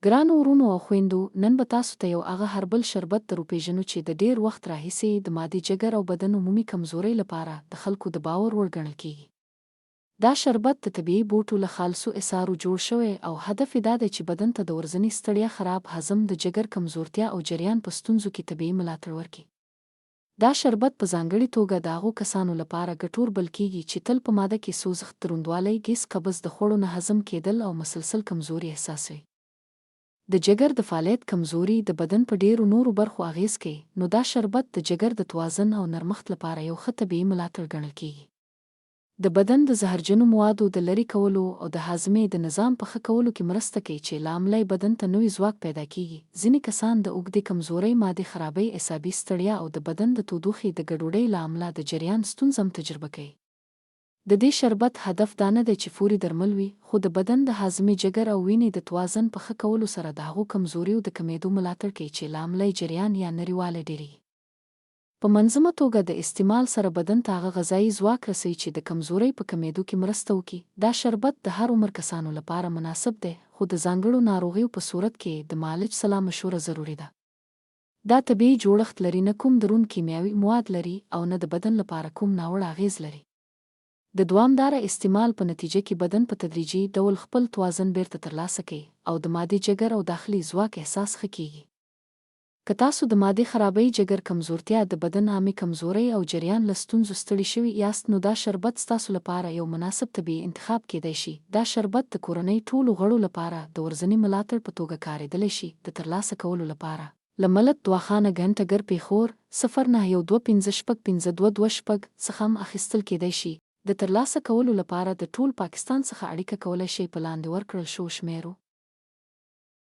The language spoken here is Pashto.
ګرانو ورونو او خویندو، نن به تاسو ته یو هغه هربل شربت وپېژنو چې د ډېر وخت راهیسې د مادي جګر او بدن عمومي کمزورۍ لپاره د خلکو د باور وړ ګڼل کېږي. دا شربت د طبیعي بوټو له خالصو اعصارو جوړ شوی او هدف یې دا دی چې بدن ته د ورځني ستړیا، خراب هضم، د جګر کمزورتیا او جریان په ستونزو کې طبیعي ملاتړ ورکړي. دا شربت په ځانګړې توګه د هغو کسانو لپاره ګټور بل کېږي چې تل په ماده کې سوزښت، دروندوالی، ګیس، قبض، د خوړو نه هضم کېدل او مسلسل کمزوري احساسوي. د جګر د فعالیت کمزوري د بدن په ډېرو نورو برخو اغېز کوي، نو دا شربت د جګر د توازن او نرمښت لپاره یو ښه طبیعي ملاتړ ګڼل کېږي. د بدن د زهرجنو موادو د لرې کولو او د هاضمې د نظام په ښه کولو کې مرسته کوي چې له امله یې بدن ته نوی ځواک پیدا کېږي. ځینې کسان د اوږدې کمزورۍ، مادي خرابۍ، اعصابي ستړیا او د بدن د تودوخې د ګډوډۍ له امله د جریان ستونزه هم تجربه کوي. د دې شربت هدف دا نه دی چې فوري درمل وي، خو د بدن د هاضمې، جګر او وینې د توازن په ښه کولو سره د هغو کمزوریو د کمېدو ملاتړ کوي چې له امله یې جریان یا نریوالی ډېرېږي. په منظمه توګه د استعمال سره بدن ته هغه غذایي ځواک رسوي چې د کمزورۍ په کمېدو کې مرسته وکړي. دا شربت د هر عمر کسانو لپاره مناسب دی، خو د ځانګړو ناروغیو په صورت کې د معالج سلا مشوره ضروري ده. دا طبیعي جوړښت لري، نه کوم دروند کیمیاوي مواد لري او نه د بدن لپاره کوم ناوړه اغېز لري. د دوامداره استعمال په نتیجه کې بدن په تدریجي ډول خپل توازن بیرته ترلاسه کوي او د مادي جګر او داخلي ځواک احساس ښه کېږي. که تاسو د مادي خرابۍ، جګر کمزورتیا، د بدن عامې کمزورۍ او جریان له ستونزو ستړي شوي یاست، نو دا شربت ستاسو لپاره یو مناسب طبیعي انتخاب کېدای شي. دا شربت د کورنۍ ټولو غړو لپاره د ورځني ملاتړ په توګه کارېدلی شي. د ترلاسه کولو لپاره له ملک دواخانه ګنټګر پیښور 0912565222 څخه هم اخیستل کېدای شي. د ترلاسه کولو لپاره د ټول پاکستان څخه اړیکه کولی شئ په لاندې ورکړل شوو شمیرو